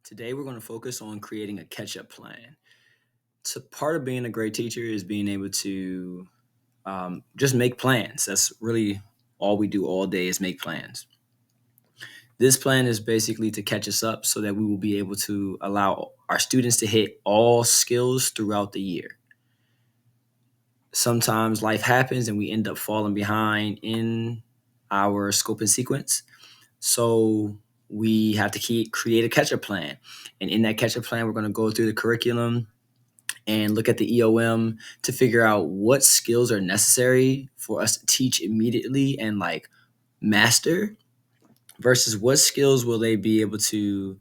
Today, we're going to focus on creating a catch up plan. So, part of being a great teacher is being able to just make plans. That's really all we do all day is make plans. This plan is basically to catch us up so that we will be able to allow our students to hit all skills throughout the year. Sometimes life happens and we end up falling behind in our scope and sequence. So we have to create a catch up plan. And in that catch up plan, we're going to go through the curriculum and look at the EOM to figure out what skills are necessary for us to teach immediately and like master versus what skills will they be able to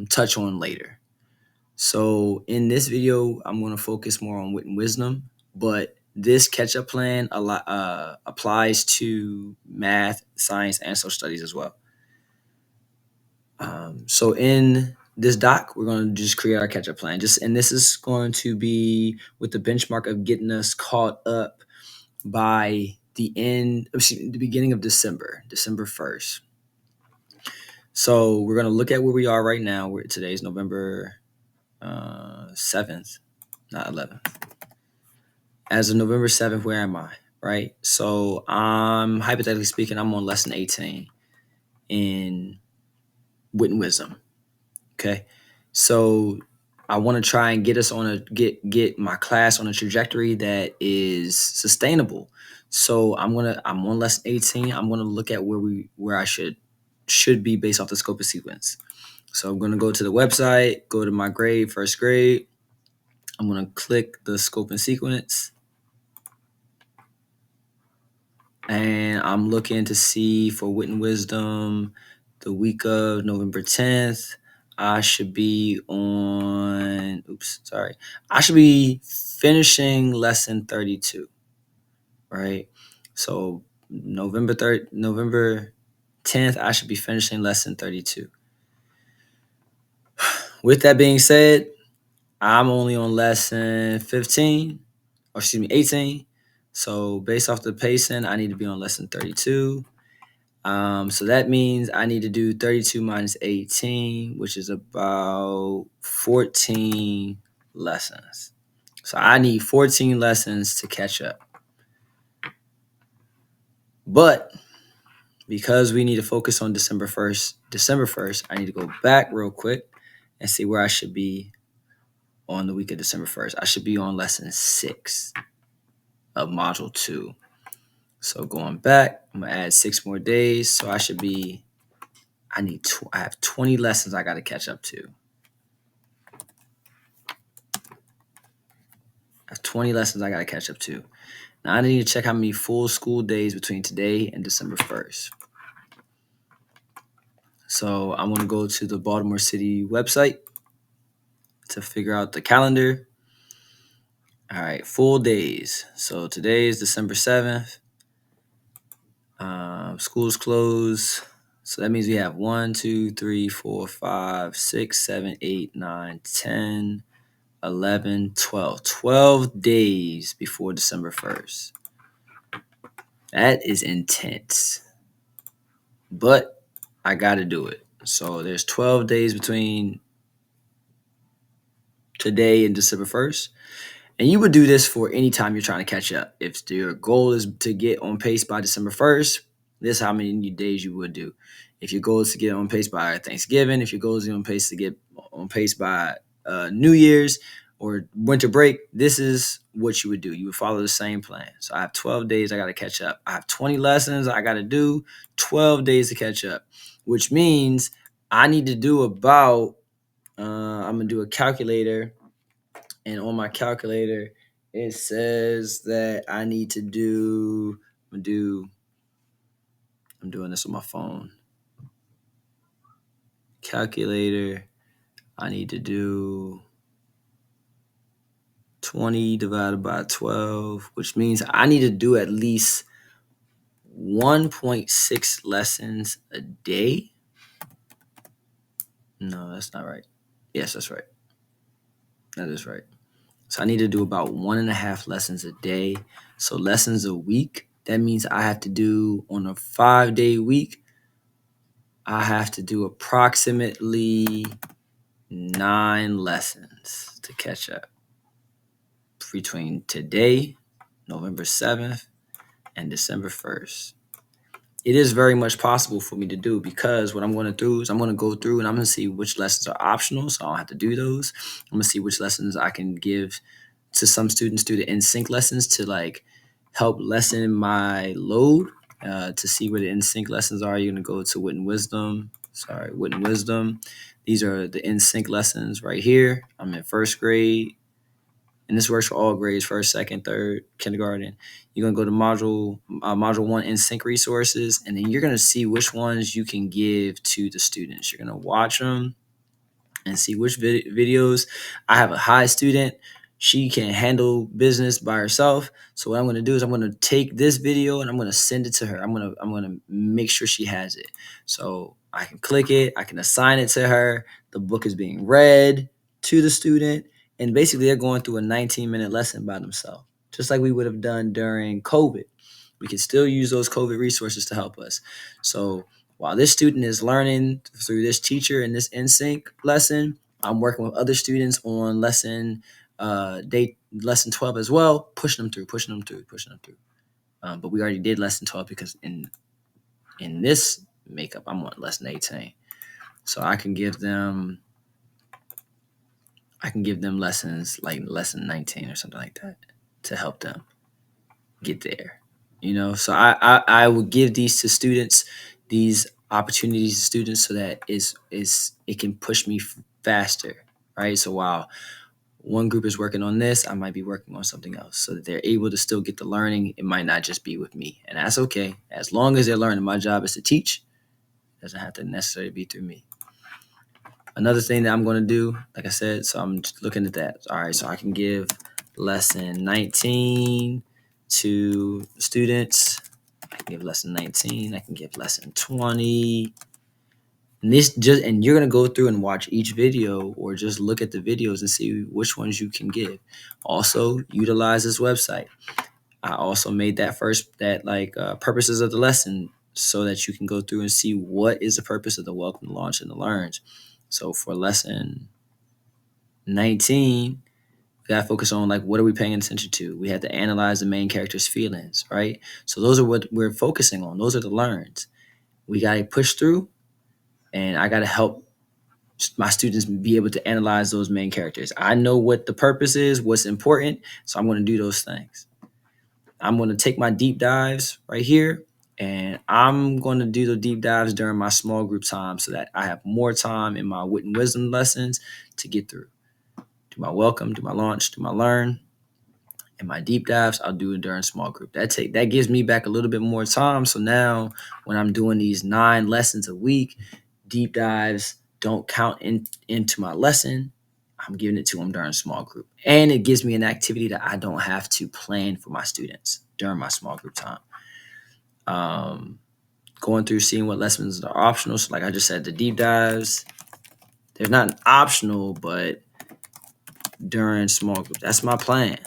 touch on later. So in this video, I'm going to focus more on wit and wisdom, but this catch-up plan applies to math, science, and social studies as well. So in this doc, we're going to just create our catch-up plan. And this is going to be with the benchmark of getting us caught up by the beginning of December 1st. So we're going to look at where we are right now. Today's November 7th, not 11th. As of November 7th, where am I? Right. So hypothetically speaking, I'm on lesson 18 in wit and wisdom. Okay. So I want to try and get us on get my class on a trajectory that is sustainable. So I'm on lesson 18. I'm gonna look at where I should be based off the scope of sequence. So I'm gonna go to the website, go to my grade, first grade. I'm gonna click the scope and sequence. And I'm looking to see for wit and wisdom the week of November 10th. I should be finishing lesson 32, right? So November 10th, I should be finishing lesson 32. With that being said, I'm only on lesson 18. So based off the pacing, I need to be on lesson 32. So that means I need to do 32 minus 18, which is about 14 lessons. So I need 14 lessons to catch up. But because we need to focus on December 1st, I need to go back real quick and see where I should be on the week of December 1st. I should be on lesson 6 of module 2. So going back, I'm going to add 6 more days. So I have 20 lessons I got to catch up to. I have 20 lessons I got to catch up to. Now I need to check how many full school days between today and December 1st. So I'm going to go to the Baltimore City website to figure out the calendar. All right, full days. So today is December 7th. School's closed. So that means we have 1, 2, 3, 4, 5, 6, 7, 8, 9, 10, 11, 12. 12 days before December 1st. That is intense. But I got to do it. So there's 12 days between today and December 1st. And you would do this for any time you're trying to catch up. If your goal is to get on pace by December 1st, this is how many days you would do. If your goal is to get on pace by Thanksgiving, if your goal is to get on pace by New Year's or winter break, this is what you would do. You would follow the same plan. So I have 12 days I got to catch up. I have 20 lessons I got to do, 12 days to catch up, which means I need to do about, I'm going to do a calculator. And on my calculator, it says that I need to I'm doing this on my phone. Calculator, I need to do 20 divided by 12, which means I need to do at least 1.6 lessons a day. No, that's not right. Yes, that's right. That is right. So I need to do about 1.5 lessons a day. So lessons a week. That means I have to do on a 5-day week. I have to do approximately 9 lessons to catch up between today, November 7th, and December 1st. It is very much possible for me to do, because what I'm going to do is I'm going to go through and I'm going to see which lessons are optional, so I don't have to do those. I'm going to see which lessons I can give to some students through the NSYNC lessons to like help lessen my load. To see where the NSYNC lessons are, you're going to go to Wit and Wisdom. Wit and Wisdom. These are the NSYNC lessons right here. I'm in first grade. And this works for all grades: first, second, third, kindergarten. You're gonna go to module 1 NSYNC resources, and then you're gonna see which ones you can give to the students. You're gonna watch them and see which videos. I have a high student. She can handle business by herself. So what I'm going to do is I'm going to take this video and I'm going to send it to her. I'm going to make sure she has it. So I can click it. I can assign it to her. The book is being read to the student. And basically they're going through a 19-minute lesson by themselves, just like we would have done during COVID. We can still use those COVID resources to help us. So while this student is learning through this teacher in this NSYNC lesson, I'm working with other students on lesson 12 as well, pushing them through. But we already did lesson 12 because in this makeup, I'm on lesson 18. So I can give them lessons like lesson 19 or something like that to help them get there. So I would give these to students, these opportunities to students, so that it can push me faster, right? So while one group is working on this, I might be working on something else, so that they're able to still get the learning. It might not just be with me, and that's okay. As long as they're learning, my job is to teach. It doesn't have to necessarily be through me. Another thing that I'm going to do, like I said, so I'm just looking at that. All right, so I can give lesson 19 to students. I can give lesson 19. I can give lesson 20. And you're gonna go through and watch each video, or just look at the videos and see which ones you can give. Also, utilize this website. I also made that purposes of the lesson, so that you can go through and see what is the purpose of the welcome, the launch, and the learns. So for lesson 19, we gotta focus on what are we paying attention to. We have to analyze the main character's feelings, right? So those are what we're focusing on. Those are the learns. We gotta push through, and I gotta help my students be able to analyze those main characters. I know what the purpose is, what's important, so I'm going to do those things. I'm going to take my deep dives right here, and I'm going to do the deep dives during my small group time, so that I have more time in my Wit and Wisdom lessons to get through. Do my welcome, do my launch, do my learn, and my deep dives I'll do it during small group. That gives me back a little bit more time. So now when I'm doing these 9 lessons a week, deep dives don't count into my lesson. I'm giving it to them during small group. And it gives me an activity that I don't have to plan for my students during my small group time. Going through, seeing what lessons are optional. So like I just said, the deep dives, they're not optional, but during small group, that's my plan.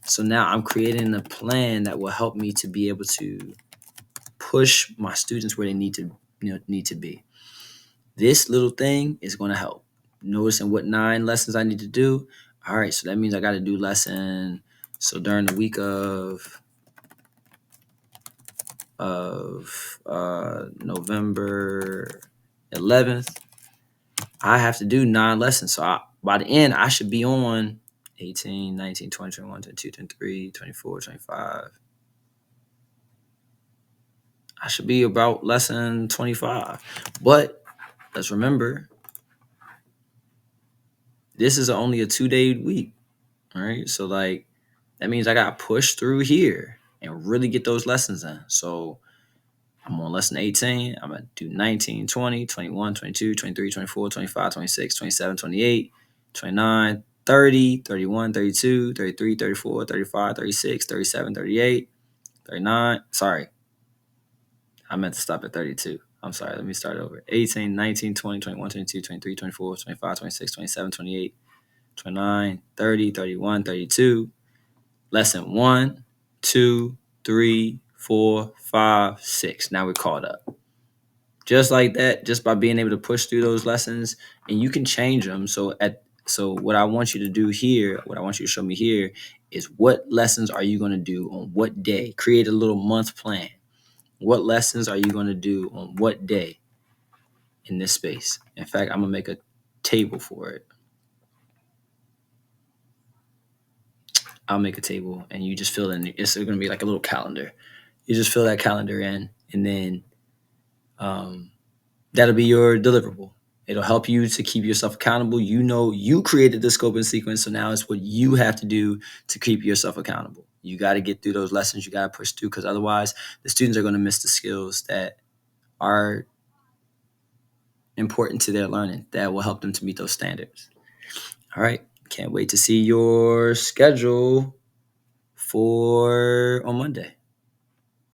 So now I'm creating a plan that will help me to be able to push my students where they need to be. This little thing is going to help. Noticing what 9 lessons I need to do. All right, so that means I got to do lesson. So during the week of November 11th, I have to do 9 lessons. So by the end, I should be on 18, 19, 20, 21, 22, 23, 24, 25. I should be about lesson 25. But let's remember, this is only a 2-day week, right? So that means I got to push through here and really get those lessons in. So I'm on lesson 18. I'm going to do 19, 20, 21, 22, 23, 24, 25, 26, 27, 28, 29, 30, 31, 32, 33, 34, 35, 36, 37, 38, 39. Sorry. I meant to stop at 32. I'm sorry. Let me start over. 18, 19, 20, 21, 22, 23, 24, 25, 26, 27, 28, 29, 30, 31, 32. Lesson 1, 2, 3, 4, 5, 6. Now we're caught up. just like that, just by being able to push through those lessons, and you can change them. So what I want you to do here, what I want you to show me here is what lessons are you going to do on what day? Create a little month plan. What lessons are you going to do on what day in this space? In fact, I'm going to make a table for it. I'll make a table and you just fill in. It's going to be like a little calendar. You just fill that calendar in, and then that'll be your deliverable. It'll help you to keep yourself accountable. You know, you created the scope and sequence, so now it's what you have to do to keep yourself accountable. You got to get through those lessons. You got to push through, because otherwise the students are going to miss the skills that are important to their learning that will help them to meet those standards. All right. Can't wait to see your schedule for on Monday.